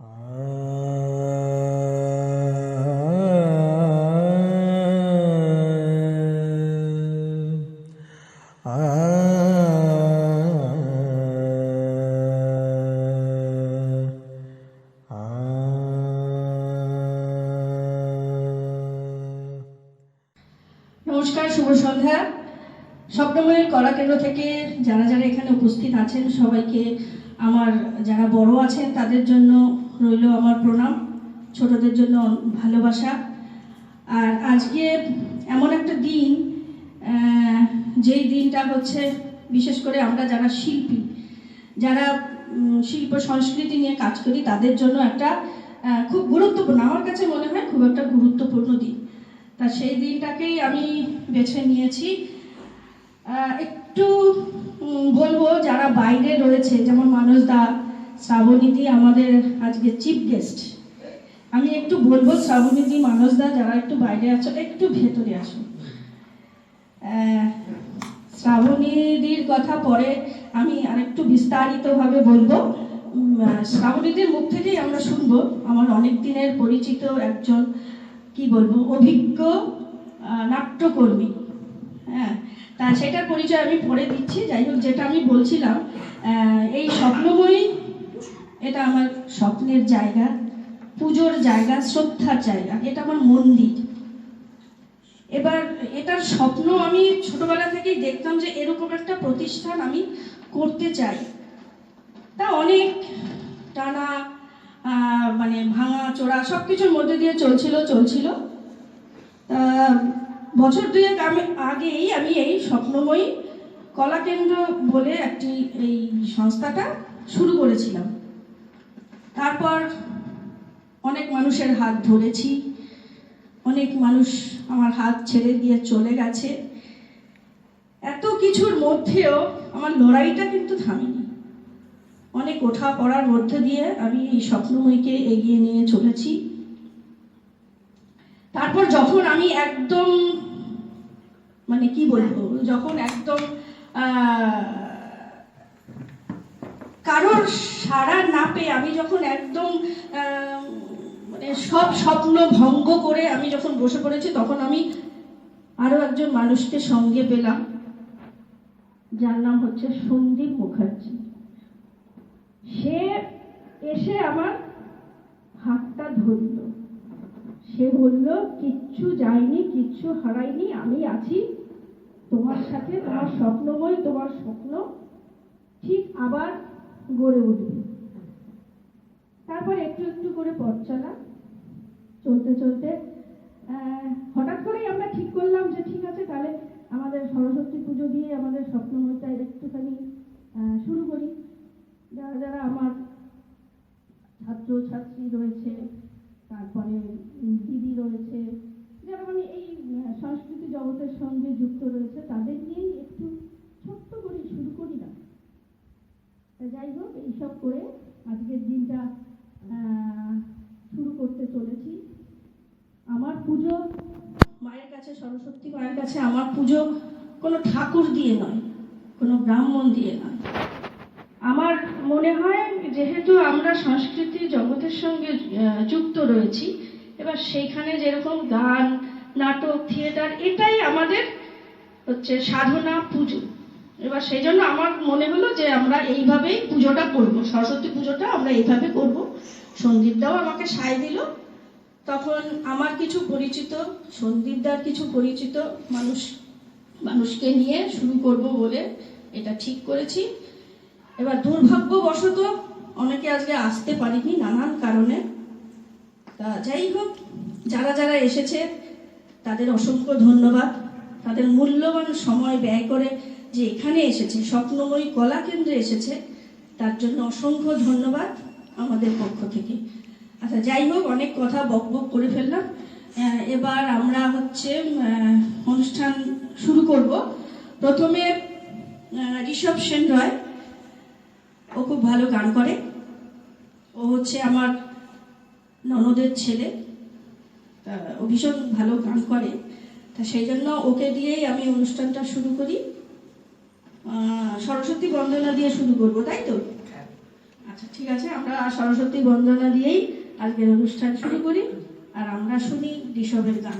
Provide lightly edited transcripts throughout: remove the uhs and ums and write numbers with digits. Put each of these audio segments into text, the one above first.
নমস্কার, শুভ সন্ধ্যা। স্বপ্নময়ীর কলা কেন্দ্র থেকে যারা যারা এখানে উপস্থিত আছেন সবাইকে আমার, যারা বড় আছেন তাদের জন্য রইল আমার প্রণাম, ছোটদের জন্য ভালোবাসা। আর আজকে এমন একটা দিন, যেই দিনটা হচ্ছে বিশেষ করে আমরা যারা শিল্পী, যারা শিল্প সংস্কৃতি নিয়ে কাজ করি তাদের জন্য একটা খুব গুরুত্বপূর্ণ, আমার কাছে মনে হয় খুব একটা গুরুত্বপূর্ণ দিন। তা সেই দিনটাকেই আমি বেছে নিয়েছি। একটু বলবো যারা বাইরে রয়েছে, যেমন মানস দা, শ্রাবণীদি আমাদের আজকে চিফ গেস্ট, আমি একটু বলবো শ্রাবণীদি, মানস দা যারা একটু বাইরে আছো একটু ভেতরে আসো। শ্রাবণীদির কথা পরে আমি আরেকটু বিস্তারিতভাবে বলবো। শ্রাবণীদির মুখ থেকেই আমরা শুনবো। আমার অনেক দিনের পরিচিত একজন, কি বলবো, অভিজ্ঞ নাট্যকর্মী। হ্যাঁ, তা সেটার পরিচয় আমি পরে দিচ্ছি। যাই হোক, যেটা আমি বলছিলাম, এই স্বপ্নময়ী, এটা আমার স্বপ্নের জায়গা, পুজোর জায়গা, শ্রদ্ধার জায়গা, এটা আমার মন্দির। এবার এটার স্বপ্ন আমি ছোটবেলা থেকেই দেখতাম যে এরকম একটা প্রতিষ্ঠান আমি করতে চাই। তা অনেক টানা মানে ভাঙা চোরা সব কিছুর মধ্যে দিয়ে চলছিল। বছর দুয়েক আগেই আমি এই স্বপ্নময়ী কলা কেন্দ্র বলে একটি এই সংস্থাটা শুরু করেছিলাম। তারপর অনেক মানুষের হাত ধরেছি, অনেক মানুষ আমার হাত ছেড়ে দিয়ে চলে গেছে। এত কিছুর মধ্যেও আমার লড়াইটা কিন্তু থামেনি। অনেক ওঠা পড়ার মধ্যে দিয়ে আমি এই স্বপ্নময়ীকে এগিয়ে নিয়ে চলেছি। তারপর যখন আমি একদম, মানে কি বলবো, যখন একদম কারোর সাড়া না পেয়ে আমি যখন একদম মানে সব স্বপ্ন ভঙ্গ করে আমি যখন বসে পড়েছি, তখন আমি আরো একজন মানুষকে সঙ্গে পেলাম, যার নাম হচ্ছে সন্দীপ মুখার্জি। সে এসে আমার হাতটা ধরল। সে বলল, কিচ্ছু যায়নি, কিচ্ছু হারাইনি, আমি আছি তোমার সাথে, তোমার স্বপ্নময়, তোমার স্বপ্ন ঠিক আবার গড়ে উঠবে। তারপর একটু একটু করে পথ চলা, চলতে চলতে হঠাৎ করেই আমরা ঠিক করলাম যে ঠিক আছে, তাহলে আমাদের সরস্বতী পুজো দিয়ে আমাদের স্বপ্নময়টা একটুখানি শুরু করি। যারা যারা আমার ছাত্র ছাত্রী রয়েছে, তারপরে দিদি রয়েছে, যারা মানে এই সংস্কৃতি জগতের সঙ্গে যুক্ত রয়েছে, তাদের নিয়েই একটু ছোট্ট করে শুরু করি না। যাই হোক, এইসব করে আজকের দিনটা শুরু করতে চলেছি। আমার পুজো মায়ের কাছে, সরস্বতী মায়ের কাছে আমার পুজো কোনো ঠাকুর দিয়ে নয়, কোনো ব্রাহ্মণ দিয়ে নয়। আমার মনে হয় যেহেতু আমরা সংস্কৃতি জগতের সঙ্গে যুক্ত রয়েছি, এবার সেইখানে যেরকম গান, নাটক, থিয়েটার, এটাই আমাদের হচ্ছে সাধনা, পুজো। এবার সেই জন্য আমার মনে হলো যে আমরা এইভাবেই পুজোটা করব, সরস্বতী পুজোটা আমরা এইভাবে করব। সন্দীপদাও আমাকে সায় দিল। তখন আমার কিছু পরিচিত, সন্দীপদার কিছু পরিচিত মানুষকে নিয়ে শুরু করব বলে এটা ঠিক করেছি। এবার দুর্ভাগ্যবশত অনেকে আজকে আসতে পারিনি নানান কারণে। তা যাই হোক, যারা যারা এসেছে তাদের অসংখ্য ধন্যবাদ। তাদের মূল্যবান সময় ব্যয় করে যে এখানে এসেছে, স্বপ্নময়ী কলা কেন্দ্রে এসেছে, তার জন্য অসংখ্য ধন্যবাদ আমাদের পক্ষ থেকে। আচ্ছা, যাই হোক, অনেক কথা বকবক করে ফেললাম। এবার আমরা হচ্ছে অনুষ্ঠান শুরু করব। প্রথমে ঋষভ সেন রয়, ও খুব ভালো গান করে, ও হচ্ছে আমার ননদের ছেলে, ও ভীষণ ভালো গান করে। তা সেই জন্য ওকে দিয়েই আমি অনুষ্ঠানটা শুরু করি। সরস্বতী বন্দনা দিয়ে শুরু করব, তাই তো? আচ্ছা ঠিক আছে, আমরা সরস্বতী বন্দনা দিয়েই আজকের অনুষ্ঠান শুরু করি, আর আমরা শুনি ঋষভের গান।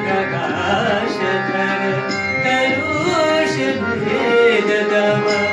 प्रकाश धर कलुष भेद तव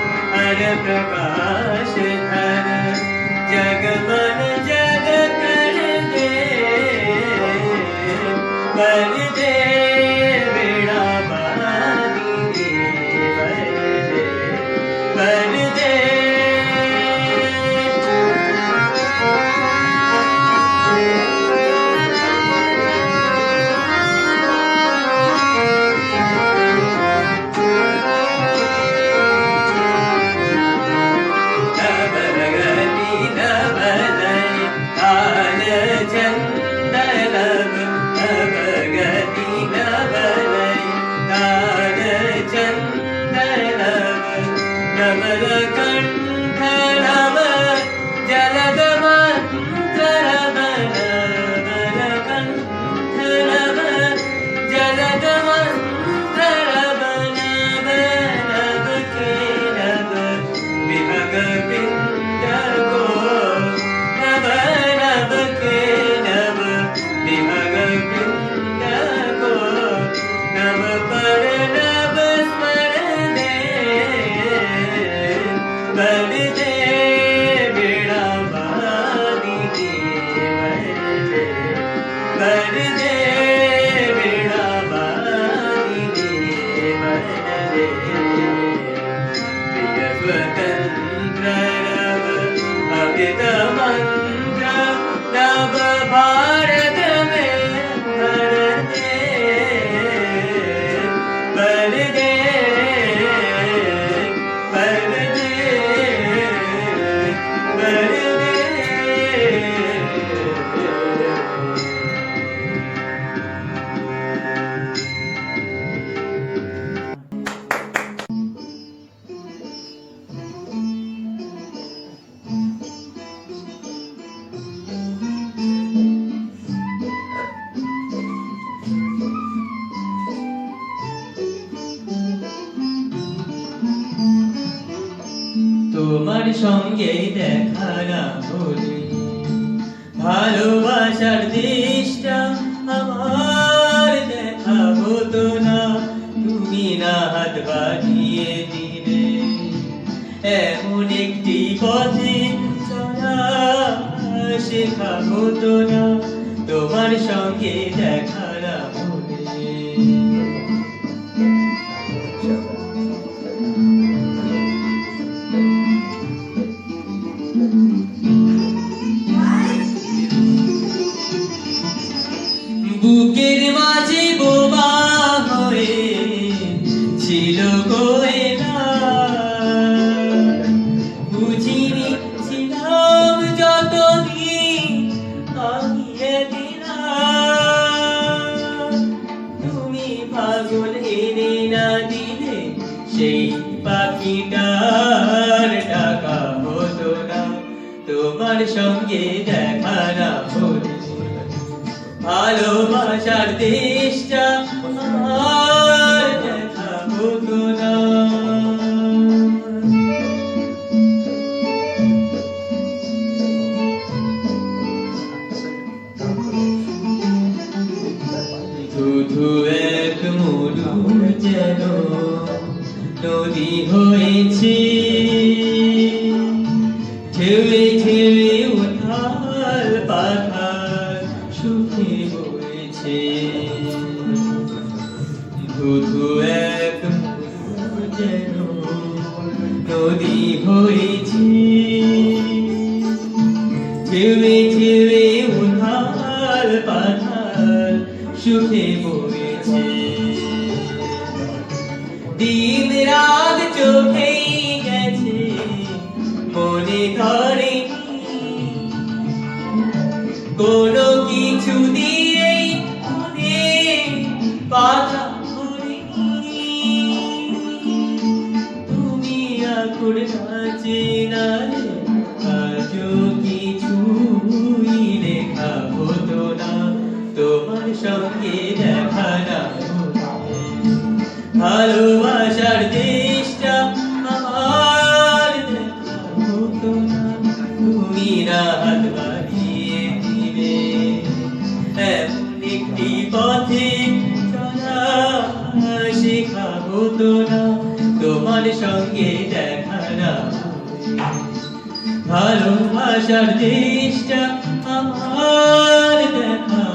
वरदे वीणा वादिनी वरदे प्रिय स्वतंत्र नव अमृत मंत्र नव भारत में वरदे वरदे वरदे वरदे। তোমার সঙ্গে দেখা না হলে ভালোবাসার দেশটা আমার দেখা হতো না। তুমি না হাত বাড়িয়ে দিলে এমন একটি পথে চলা শেখা হতো না। তোমার সঙ্গে দেখা না হলে বুকের মাঝে বোবা হয়ে ছিল কোয়েলা, বুঝিনি ছিলাম যতদিন আমি একলা। তুমি পাগল এনে না দিলে সেই পাখিটার ডাকা হতো না। তোমার সঙ্গে দেখা না হলে ভালোবাসার দেশটা আমার দেখা হতো না। ধুধু এক মরু যেন নদী হয়েছে, ঢেউয়ে ঢেউয়ে উথাল পাথাল সুখে বইছে। ধুধু এক মরু যেন নদী হয়েছে, ঢেউয়ে ঢেউয়ে উথাল পাথাল সুখে বইছে। দিন রাত চোখেই গেছে মনে ধরে কোনো কিছু দিয়েই মনে বাধা ধরেনি। তুমি আকুল নাচে না আজও কিছুই লেখা হতো না। তোমার সঙ্গে দেখা না ভালোবাসার দেশটা আমার দেখা হতো না। তুমি রাত বাড়িয়ে দিলে এমন একটি পথে চলা শেখা হতো না। তোমার সঙ্গে দেখা না ভালোবাসার দেশটা আমার দেখা